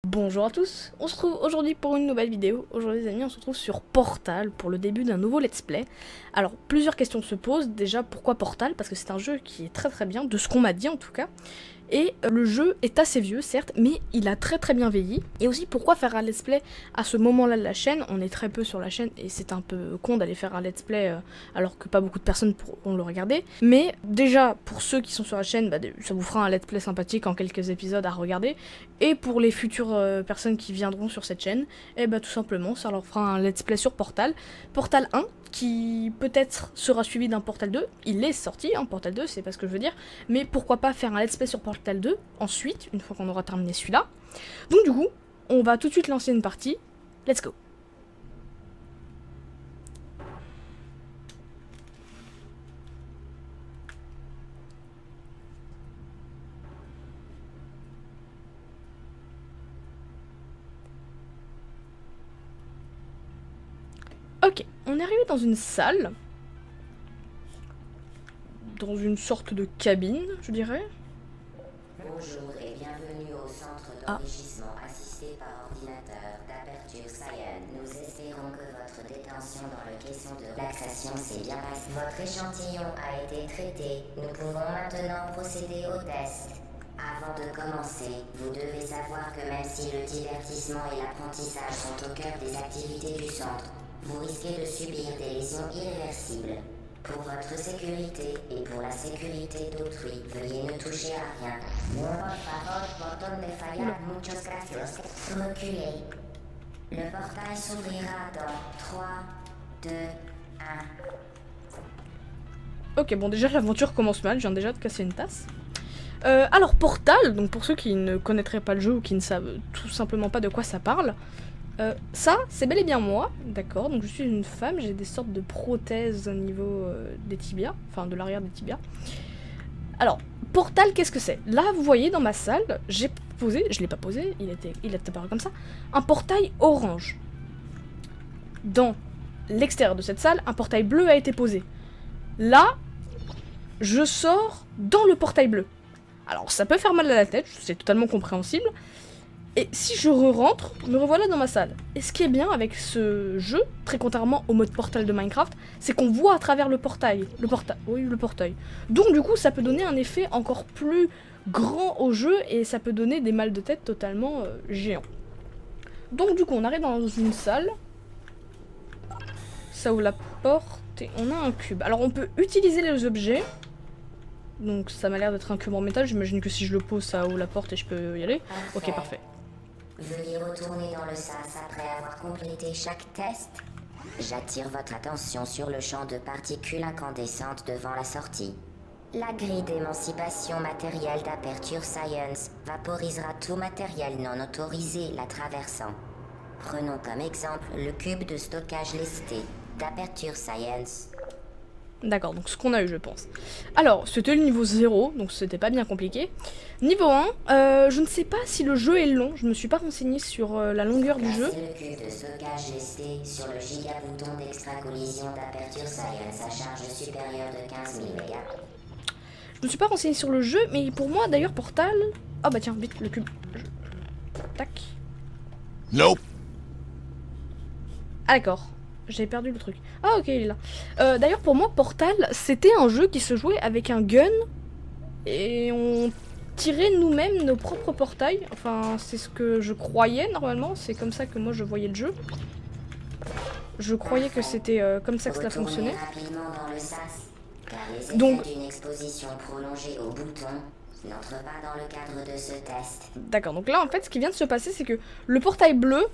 Bonjour à tous, on se retrouve aujourd'hui pour une nouvelle vidéo. Aujourd'hui les amis, on se retrouve sur Portal pour le début d'un nouveau let's play. Alors plusieurs questions se posent. Déjà, pourquoi Portal? Parce que c'est un jeu qui est très bien, de ce qu'on m'a dit en tout cas. Et le jeu est assez vieux certes, mais il a très bien vieilli. Et aussi pourquoi faire un let's play à ce moment-là de la chaîne? On est très peu sur la chaîne et c'est un peu con d'aller faire un let's play alors que pas beaucoup de personnes pourront le regarder. Mais déjà pour ceux qui sont sur la chaîne, ça vous fera un let's play sympathique en quelques épisodes à regarder. Et pour les futures personnes qui viendront sur cette chaîne, et tout simplement ça leur fera un let's play sur Portal. Portal 1 qui peut-être sera suivi d'un Portal 2, il est sorti, hein, Portal 2, c'est pas ce que je veux dire, mais pourquoi pas faire un let's play sur Portal 2, ensuite, une fois qu'on aura terminé celui-là. Donc du coup, on va tout de suite lancer une partie, let's go. Ok, on est arrivé dans une salle, dans une sorte de cabine, je dirais. Bonjour et bienvenue au centre d'enrichissement assisté par ordinateur d'Aperture Science. Nous espérons que votre détention dans le caisson de relaxation s'est bien passée. Votre échantillon a été traité. Nous pouvons maintenant procéder au test. Avant de commencer, vous devez savoir que même si le divertissement et l'apprentissage sont au cœur des activités du centre, vous risquez de subir des lésions irréversibles. Pour votre sécurité et pour la sécurité d'autrui, veuillez ne toucher à rien. Por favor, botón de fallar, muchas gracias. Reculez. Le portail s'ouvrira dans 3, 2, 1. Ok, bon déjà l'aventure commence mal, je viens déjà de casser une tasse. Alors Portal, donc pour ceux qui ne connaîtraient pas le jeu ou qui ne savent tout simplement pas de quoi ça parle, ça c'est bel et bien moi, d'accord, donc je suis une femme, j'ai des sortes de prothèses au niveau des tibias, enfin de l'arrière des tibias. Alors, Portal qu'est-ce que c'est? Là vous voyez dans ma salle, j'ai posé, je l'ai pas posé, il est apparu comme ça, un portail orange. Dans l'extérieur de cette salle, un portail bleu a été posé. Là, je sors dans le portail bleu. Alors ça peut faire mal à la tête, c'est totalement compréhensible. Et si je re-rentre, me revoilà dans ma salle. Et ce qui est bien avec ce jeu, très contrairement au mode portal de Minecraft, c'est qu'on voit à travers le portail. Le portail. Donc du coup ça peut donner un effet encore plus grand au jeu et ça peut donner des mal de tête totalement géants. Donc du coup on arrive dans une salle. Ça ouvre la porte et on a un cube. Alors on peut utiliser les objets. Donc ça m'a l'air d'être un cube en métal, j'imagine que si je le pose ça ouvre la porte et je peux y aller. Parfait. Ok, parfait. Veuillez retourner dans le sas après avoir complété chaque test. J'attire votre attention sur le champ de particules incandescentes devant la sortie. La grille d'émancipation matérielle d'Aperture Science vaporisera tout matériel non autorisé la traversant. Prenons comme exemple le cube de stockage lesté d'Aperture Science. D'accord, donc ce qu'on a eu je pense. Alors, c'était le niveau 0, donc c'était pas bien compliqué. Niveau 1, je ne sais pas si le jeu est long, je me suis pas renseignée sur la longueur du jeu. Placez le cube de stockage lesté sur le gigabouton d'extra-collision d'Aperture Science à charge supérieure de 15 000 mégas. Je me suis pas renseignée sur le jeu, mais pour moi d'ailleurs Portal... Ah bah tiens, vite, le cube. Tac. Nope. Ah d'accord, j'ai perdu le truc. Ah ok, il est là. D'ailleurs pour moi Portal, c'était un jeu qui se jouait avec un gun et on tirait nous-mêmes nos propres portails. Enfin c'est ce que je croyais normalement, c'est comme ça que moi je voyais le jeu. Je croyais que c'était comme ça que cela fonctionnait. Rapidement dans le sas, car les effets Donc- d'une exposition prolongée au bouton n'entrent pas dans le cadre de ce test. D'accord, donc là en fait ce qui vient de se passer c'est que le portail bleu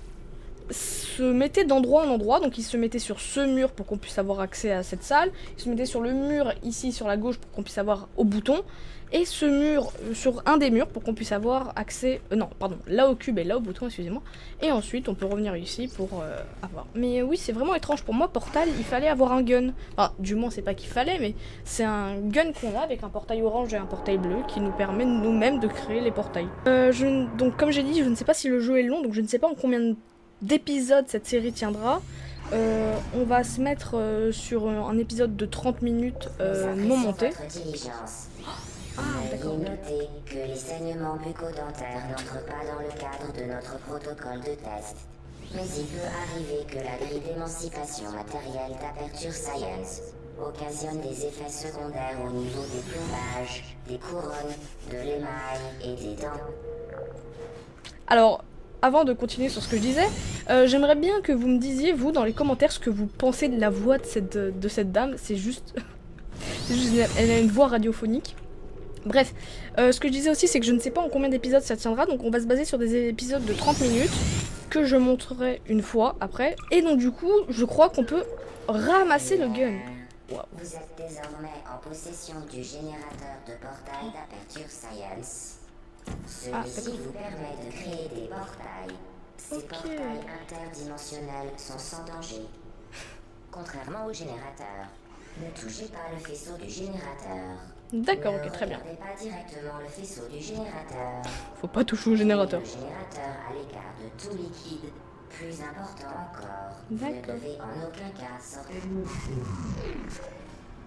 se mettait d'endroit en endroit, donc il se mettait sur ce mur pour qu'on puisse avoir accès à cette salle, il se mettait sur le mur ici sur la gauche pour qu'on puisse avoir au bouton, et ce mur sur un des murs pour qu'on puisse avoir accès, non pardon, là au cube et là au bouton, excusez-moi, et ensuite on peut revenir ici pour avoir. Mais oui c'est vraiment étrange, pour moi Portal il fallait avoir un gun, enfin du moins c'est pas qu'il fallait, mais c'est un gun qu'on a avec un portail orange et un portail bleu qui nous permet nous-mêmes de créer les portails. Donc comme j'ai dit, je ne sais pas si le jeu est long, donc je ne sais pas en combien d'épisodes cette série tiendra. On va se mettre sur un épisode de 30 minutes non monté. Votre diligence. Veuillez noter que les saignements bucco-dentaires n'entrent pas dans le cadre de notre protocole de test. Mais il peut arriver que la grille d'émancipation matérielle d'Aperture Science occasionne des effets secondaires au niveau des plombages, des couronnes, de l'émail et des dents. Alors, avant de continuer sur ce que je disais, j'aimerais bien que vous me disiez, vous, dans les commentaires, ce que vous pensez de la voix de cette dame. C'est juste... elle a une voix radiophonique. Bref, ce que je disais aussi, c'est que je ne sais pas en combien d'épisodes ça tiendra, donc on va se baser sur des épisodes de 30 minutes, que je montrerai une fois après. Et donc du coup, je crois qu'on peut ramasser le gun. Wow. Vous êtes désormais en possession du générateur de portail d'Aperture Science. Celui-ci vous permet de créer des portails. Ces portails interdimensionnels sont sans danger. Contrairement au générateur, ne touchez pas le faisceau du générateur. D'accord, ok, très bien. Ne regardez pas directement le faisceau du générateur. Faut pas toucher au générateur. Le générateur à l'écart de tout liquide. Plus important encore, vous ne D'accord. devez en aucun cas sortir.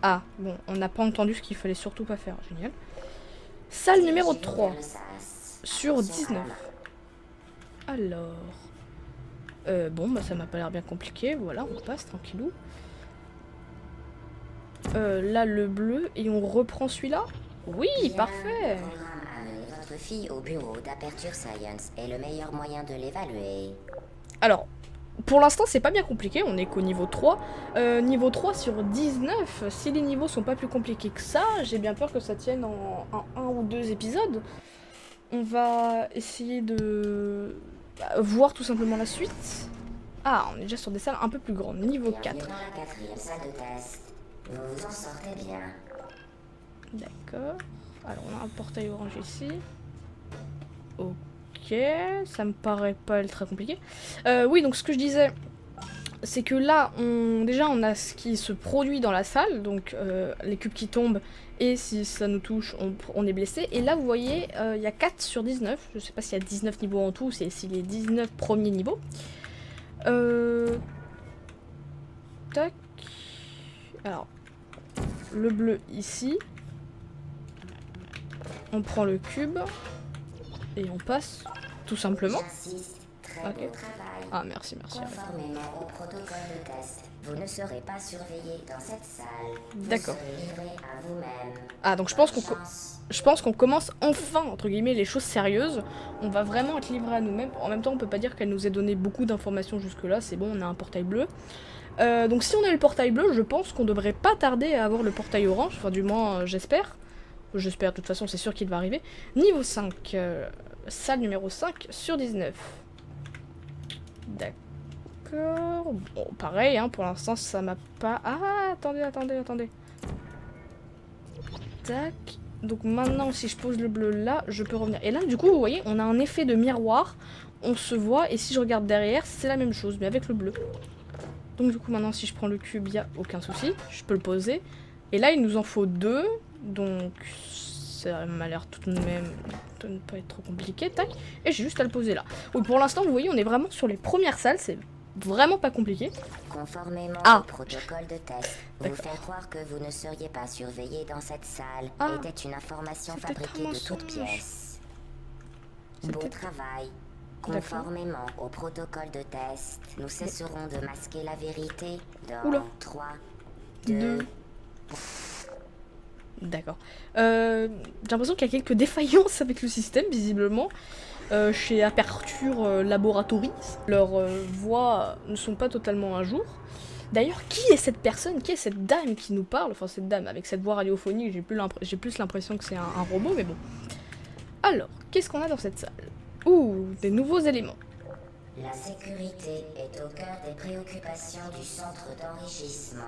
Ah, bon, on n'a pas entendu ce qu'il fallait surtout pas faire, génial. Salle numéro 3, sur 19. Alors... bon, bah ça m'a pas l'air bien compliqué, voilà, on passe tranquillou. Là, le bleu, et on reprend celui-là. Oui, parfait. Le programme Amener votre fille au bureau d'Aperture Science est le meilleur moyen de l'évaluer. Alors, pour l'instant, c'est pas bien compliqué, on est qu'au niveau 3. Niveau 3 sur 19, si les niveaux sont pas plus compliqués que ça, j'ai bien peur que ça tienne en un ou deux épisodes. On va essayer de voir tout simplement la suite. Ah, on est déjà sur des salles un peu plus grandes, niveau 4. Bienvenue dans la 4e salle de test. Vous vous en sortez bien. D'accord. Alors, on a un portail orange ici. Ok, ça me paraît pas être très compliqué. Oui, donc ce que je disais, c'est que là, déjà, on a ce qui se produit dans la salle, donc les cubes qui tombent, et si ça nous touche, on est blessé. Et là, vous voyez, il y a 4 sur 19. Je sais pas s'il y a 19 niveaux en tout, c'est les 19 premiers niveaux. Tac. Alors, le bleu ici. On prend le cube et on passe tout simplement. J'insiste, très Ok. beau travail. Ah merci. Conformément au protocole de test, vous ne serez pas surveillé dans cette salle. D'accord. Vous serez livré à vous-même. Ah donc je pense Chance. qu'on commence enfin entre guillemets les choses sérieuses. On va vraiment être livré à nous-mêmes. En même temps on peut pas dire qu'elle nous ait donné beaucoup d'informations jusque là. C'est bon, on a un portail bleu. Donc si on a le portail bleu, je pense qu'on devrait pas tarder à avoir le portail orange. Enfin du moins j'espère. J'espère, de toute façon c'est sûr qu'il va arriver. Niveau 5, salle numéro 5 sur 19. D'accord. Bon, pareil, hein, pour l'instant ça m'a pas... Ah, attendez. Tac. Donc maintenant, si je pose le bleu là, je peux revenir. Et là, du coup, vous voyez, on a un effet de miroir. On se voit, et si je regarde derrière, c'est la même chose, mais avec le bleu. Donc du coup, maintenant, si je prends le cube, il n'y a aucun souci. Je peux le poser. Et là, il nous en faut 2. Donc, ça m'a l'air tout de même de ne pas être trop compliqué. Tac. Et j'ai juste à le poser là. Oui, pour l'instant, vous voyez, on est vraiment sur les premières salles. C'est vraiment pas compliqué. Conformément Ah. au protocole de test, vous D'accord. faire croire que vous ne seriez pas surveillé dans cette salle Ah. était une information C'était fabriquée un de toutes mensonge. pièces. Beau C'était- travail. D'accord. Conformément au protocole de test, nous cesserons de masquer la vérité dans Oula. 3, Deux. 2, D'accord. J'ai l'impression qu'il y a quelques défaillances avec le système, visiblement. Chez Aperture Laboratories, leurs voix ne sont pas totalement à jour. D'ailleurs, qui est cette personne? Qui est cette dame qui nous parle? Enfin, cette dame avec cette voix radiophonique, j'ai plus l'impression que c'est un robot, mais bon. Alors, qu'est-ce qu'on a dans cette salle? Ouh, des nouveaux éléments. La sécurité est au cœur des préoccupations du centre d'enrichissement.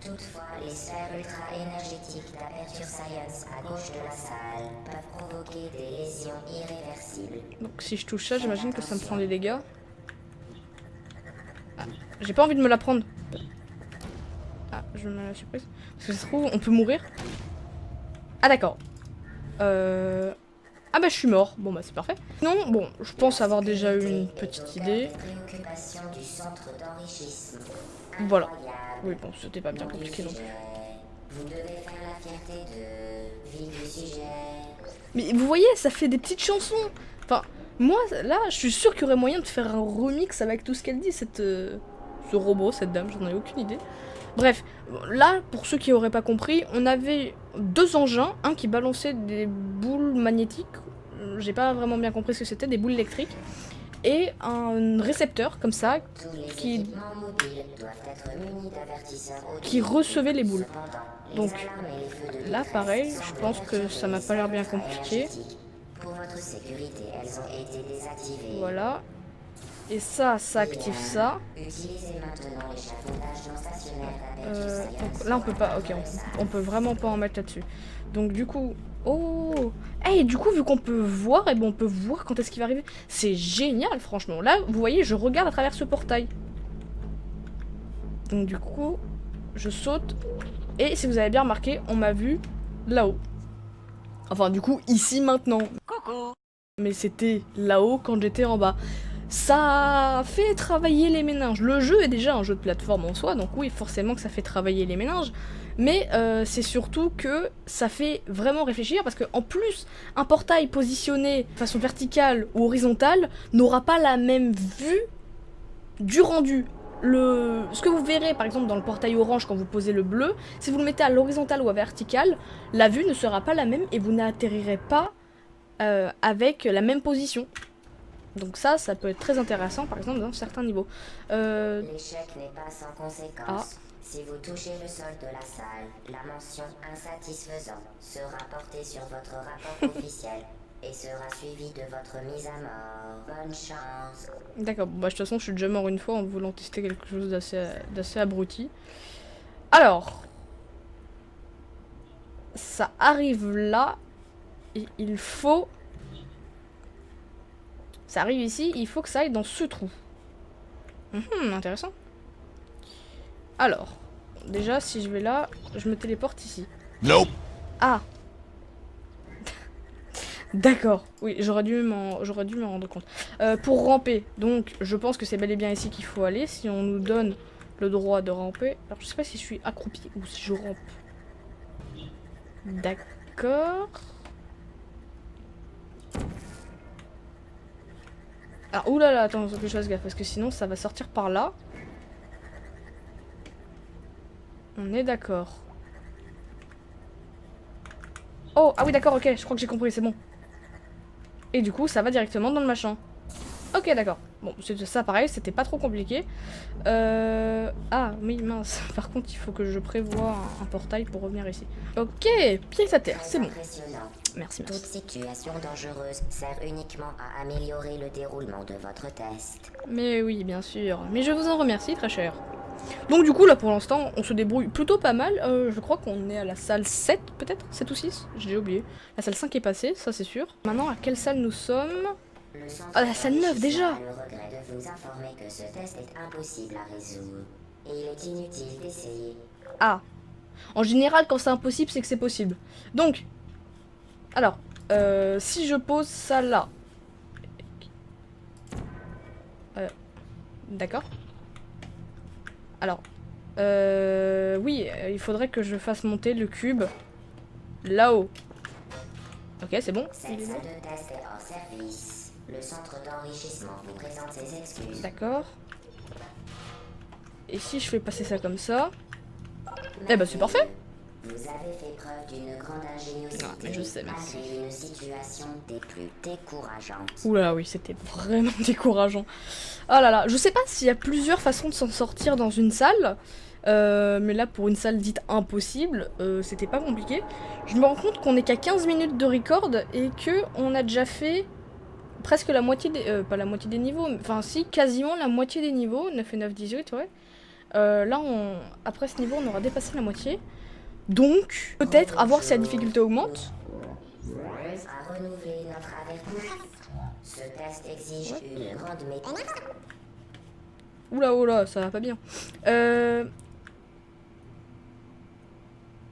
Toutefois, les sphères ultra-énergétiques d'Aperture Science à gauche de la salle peuvent provoquer des lésions irréversibles. Donc si je touche ça, j'imagine que ça me prend des dégâts. Ah, j'ai pas envie de me la prendre. Ah, je me mets la surprise. Parce que ça se trouve, on peut mourir. Ah d'accord. Ah bah je suis mort. Bon bah c'est parfait. Non, bon, je pense avoir déjà eu une petite idée. Préoccupation du centre d'enrichissement. Voilà. Incroyable. Oui bon, c'était pas bien compliqué donc. Vous devez faire la fierté de Vie du sujet. Mais vous voyez, ça fait des petites chansons. Enfin, moi, là, je suis sûre qu'il y aurait moyen de faire un remix avec tout ce qu'elle dit, ce robot, cette dame, j'en ai aucune idée. Bref, là, pour ceux qui auraient pas compris, on avait deux engins, un qui balançait des boules magnétiques, j'ai pas vraiment bien compris ce que c'était, des boules électriques, et un récepteur, comme ça, Tous les qui, équipements mobiles doivent être munis d'avertisseurs qui audibles. recevait les boules. Cependant, les Donc, alarmes et les feux de là, détresse pareil, je semblent pense que ça m'a pas l'air bien perturber compliqué. énergétique. Pour votre sécurité, elles ont été désactivées. Voilà. Et ça active ça. Utilisez maintenant l'échafaudage non stationnaire d'aperture Donc là on peut pas, ok, on peut vraiment pas en mettre là-dessus. Donc du coup, oh, hey, du coup vu qu'on peut voir, et bon on peut voir quand est-ce qu'il va arriver. C'est génial franchement. Là vous voyez, je regarde à travers ce portail. Donc du coup, je saute et si vous avez bien remarqué, on m'a vu là-haut. Enfin du coup ici maintenant. Coucou. Mais c'était là-haut quand j'étais en bas. Ça fait travailler les méninges. Le jeu est déjà un jeu de plateforme en soi, donc oui, forcément que ça fait travailler les méninges. Mais c'est surtout que ça fait vraiment réfléchir, parce qu'en plus, un portail positionné de façon verticale ou horizontale n'aura pas la même vue du rendu. Ce que vous verrez par exemple dans le portail orange quand vous posez le bleu, si vous le mettez à l'horizontale ou à verticale, la vue ne sera pas la même et vous n'atterrirez pas avec la même position. Donc ça peut être très intéressant par exemple dans certains niveaux. L'échec n'est pas sans conséquence. Ah. Si vous touchez le sol de la salle, la mention insatisfaisant sera portée sur votre rapport officiel et sera suivie de votre mise à mort. Bonne chance. D'accord, bon, bah de toute façon je suis déjà mort une fois en voulant tester quelque chose d'assez abruti. Alors, ça arrive là, et il faut... Ça arrive ici, il faut que ça aille dans ce trou. Intéressant. Alors, déjà si je vais là, je me téléporte ici. Nope. Ah. D'accord, oui, j'aurais dû m'en rendre compte. Pour ramper, donc je pense que c'est bel et bien ici qu'il faut aller, si on nous donne le droit de ramper. Alors je sais pas si je suis accroupi ou si je rampe. D'accord. Alors, oulala, attends, faut que je fasse gaffe, parce que sinon ça va sortir par là. On est d'accord. Oh, ah oui d'accord, ok, je crois que j'ai compris, c'est bon. Et du coup, ça va directement dans le machin. Ok, d'accord. Bon, c'est ça pareil, c'était pas trop compliqué. Ah, oui, mince. Par contre, il faut que je prévoie un portail pour revenir ici. Ok, pied à terre, c'est bon. Impressionnant. Merci, Toute merci. situation dangereuse sert uniquement à améliorer le déroulement de votre test. Mais oui, bien sûr. Mais je vous en remercie, très cher. Donc du coup, là, pour l'instant, on se débrouille plutôt pas mal. Je crois qu'on est à la salle 7, peut-être 7 ou 6, j'ai oublié. La salle 5 est passée, ça c'est sûr. Maintenant, à quelle salle nous sommes? Le centre Ah, la salle 9 déjà. a le regret de vous informer que ce test est impossible à résoudre. Et il est inutile d'essayer. Ah. En général, quand c'est impossible, c'est que c'est possible. Donc, alors, si je pose ça là. D'accord. Alors, oui, il faudrait que je fasse monter le cube là-haut. Ok, c'est bon. Cette salle de test est hors service. Le centre d'enrichissement vous présente ses excuses. D'accord. Et si je fais passer ça comme ça? Eh ben c'est parfait. Vous avez fait preuve d'une grande ingéniosité Ah, mais je sais, merci. malgré une situation des plus décourageantes. Oula, oui, c'était vraiment décourageant. Oh là là, je sais pas s'il y a plusieurs façons de s'en sortir dans une salle. Mais là, pour une salle dite impossible, c'était pas compliqué. Je me rends compte qu'on est qu'à 15 minutes de record et que on a déjà fait presque la moitié des... pas la moitié des niveaux, enfin si, quasiment la moitié des niveaux, 9 et 9, 18, ouais. Là, après ce niveau, on aura dépassé la moitié. Donc, peut-être à voir si la difficulté augmente. À renouveler notre avertissement. Ce test exige une grande maîtrise. Oula, oula, ça va pas bien.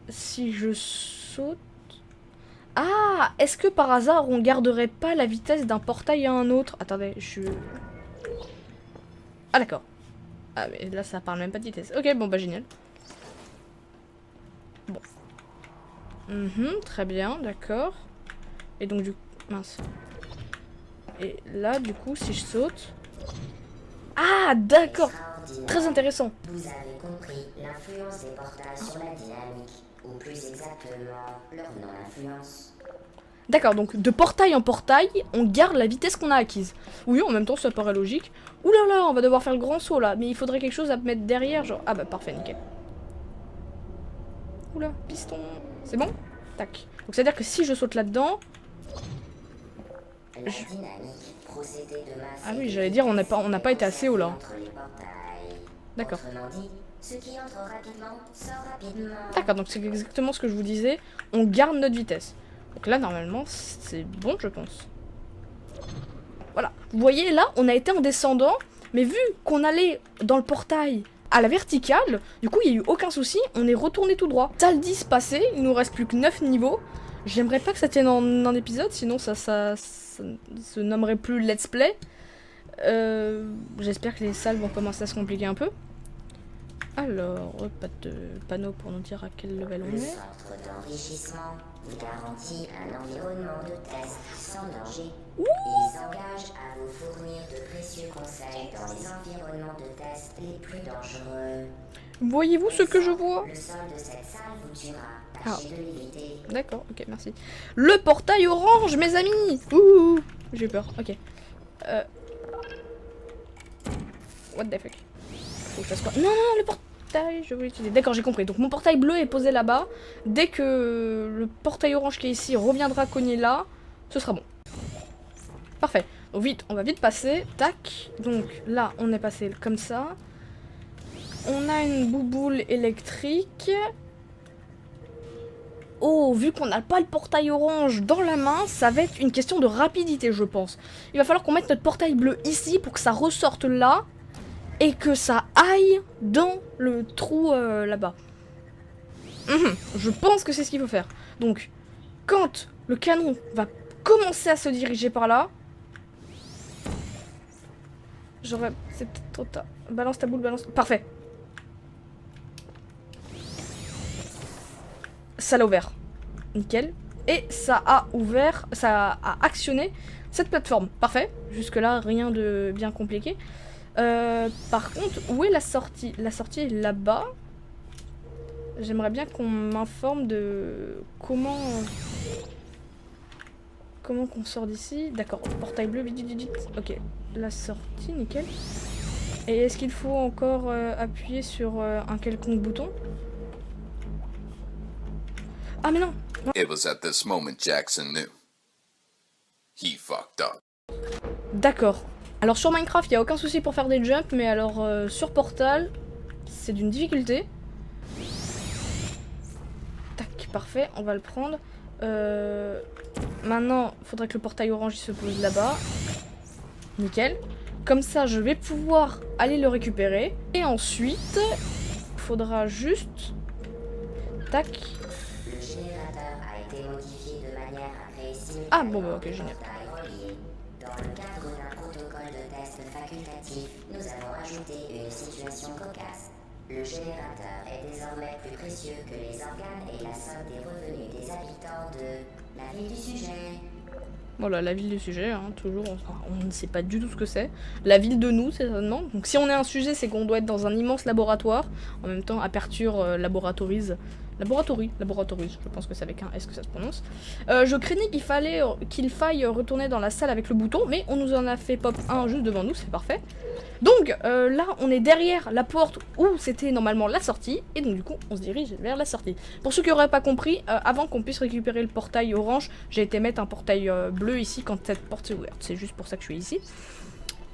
Si je saute... Ah, est-ce que par hasard on garderait pas la vitesse d'un portail à un autre? Attendez, Ah d'accord. Ah mais là ça parle même pas de vitesse. Ok, bon bah génial. Bon. Très bien, d'accord. Et donc du coup... Mince. Et là, du coup, si je saute... Ah, d'accord. Très intéressant. Vous avez compris l'influence des portails sur la dynamique, ou plus exactement, leur non-influence. D'accord, donc de portail en portail, on garde la vitesse qu'on a acquise. Oui, en même temps, ça paraît logique. Ouh là là, on va devoir faire le grand saut là, mais il faudrait quelque chose à mettre derrière, genre... Ah bah parfait, nickel. Oula, piston. C'est bon? Tac. Donc c'est-à-dire que si je saute là-dedans... La dynamique, procédé de masse. Ah oui, j'allais dire, on n'a pas été assez haut là. Entre les portails. D'accord. Autrement dit, ce qui entre rapidement sort rapidement. D'accord, donc c'est exactement ce que je vous disais. On garde notre vitesse. Donc là, normalement, c'est bon, je pense. Voilà. Vous voyez, là, on a été en descendant, mais vu qu'on allait dans le portail à la verticale, du coup, il n'y a eu aucun souci, on est retourné tout droit. Salle 10 passé, il nous reste plus que 9 niveaux. J'aimerais pas que ça tienne en un épisode, sinon ça se nommerait plus Let's Play. J'espère que les salles vont commencer à se compliquer un peu. Alors, pas de panneau pour nous dire à quel level on Le est. centre d'enrichissement vous garantit un environnement de test sans danger. Ouh. Il s'engage à vous fournir de précieux conseils dans les environnements de test les plus dangereux. Voyez-vous ce que je vois? Le sol de cette salle vous tuera. Ah. Tâchez de l'éviter. D'accord, ok, merci. Le portail orange, mes amis. Ouh, j'ai eu peur, ok. What the fuck? Faut que je fasse quoi? Non, non, le portail, je voulais utiliser. D'accord, j'ai compris. Donc mon portail bleu est posé là-bas. Dès que le portail orange qui est ici reviendra cogner là, ce sera bon. Parfait. Donc vite, on va vite passer. Tac. Donc là, on est passé comme ça. On a une bouboule électrique. Oh, vu qu'on n'a pas le portail orange dans la main, ça va être une question de rapidité, je pense. Il va falloir qu'on mette notre portail bleu ici pour que ça ressorte là et que ça aille dans le trou là-bas. Je pense que c'est ce qu'il faut faire. Donc, quand le canon va commencer à se diriger par là, j'aurais... C'est peut-être trop tard. Balance ta boule, balance... Parfait. Ça l'a ouvert. Nickel. Et ça a ouvert, ça a actionné cette plateforme. Parfait. Jusque-là, rien de bien compliqué. Par contre, où est la sortie? La sortie est là-bas. J'aimerais bien qu'on m'informe de comment qu'on sort d'ici. D'accord, portail bleu, vite, vite, vite. Ok, la sortie, nickel. Et est-ce qu'il faut encore appuyer sur un quelconque bouton? Ah mais non. It was at this moment Jackson knew. He fucked up. D'accord. Alors sur Minecraft, il n'y a aucun souci pour faire des jumps, mais alors sur Portal, c'est d'une difficulté. Tac, parfait, on va le prendre. Maintenant, il faudrait que le portail orange il se pose là-bas. Nickel. Comme ça, je vais pouvoir aller le récupérer. Et ensuite, il faudra juste... Tac. Le générateur a été modifié de manière à créer simultanément Ah bon, bah ok, des génial. portails reliés. Dans le cadre d'un protocole de test facultatif, nous avons ajouté une situation cocasse. Le générateur est désormais plus précieux que les organes et la somme des revenus des habitants de la ville du sujet. Voilà, la ville du sujet, hein, toujours, on ne sait pas du tout ce que c'est. La ville de nous, certainement. Donc si on est un sujet, c'est qu'on doit être dans un immense laboratoire. En même temps, Aperture Laboratories. Laboratories, je pense que c'est avec un S que ça se prononce. Je craignais qu'il faille retourner dans la salle avec le bouton, mais on nous en a fait pop un juste devant nous, c'est parfait. Donc là, on est derrière la porte où c'était normalement la sortie, et donc du coup, on se dirige vers la sortie. Pour ceux qui n'auraient pas compris, avant qu'on puisse récupérer le portail orange, j'ai été mettre un portail bleu ici quand cette porte s'est ouverte. C'est juste pour ça que je suis ici.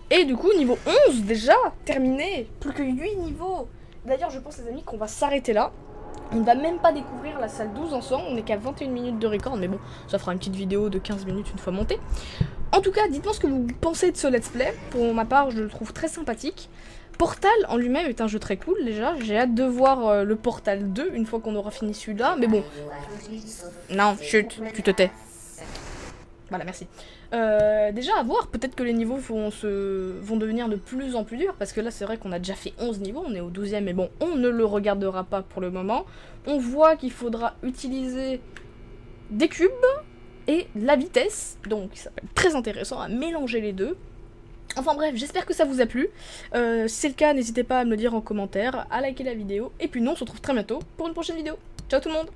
Et du coup, niveau 11 déjà, terminé. Plus que 8 niveaux. D'ailleurs, je pense les amis qu'on va s'arrêter là. On ne va même pas découvrir la salle 12 ensemble, on est qu'à 21 minutes de record, mais bon, ça fera une petite vidéo de 15 minutes une fois montée. En tout cas, dites-moi ce que vous pensez de ce let's play. Pour ma part, je le trouve très sympathique. Portal en lui-même est un jeu très cool déjà. J'ai hâte de voir le Portal 2 une fois qu'on aura fini celui-là. Mais bon. Non, chut, tu te tais. Voilà, merci. Déjà à voir, peut-être que les niveaux vont devenir de plus en plus durs, parce que là c'est vrai qu'on a déjà fait 11 niveaux, on est au 12e, mais bon, on ne le regardera pas pour le moment. On voit qu'il faudra utiliser des cubes et de la vitesse, donc ça peut être très intéressant à mélanger les deux. Enfin bref, j'espère que ça vous a plu. Si c'est le cas, n'hésitez pas à me le dire en commentaire, à liker la vidéo, et puis nous on se retrouve très bientôt pour une prochaine vidéo. Ciao tout le monde!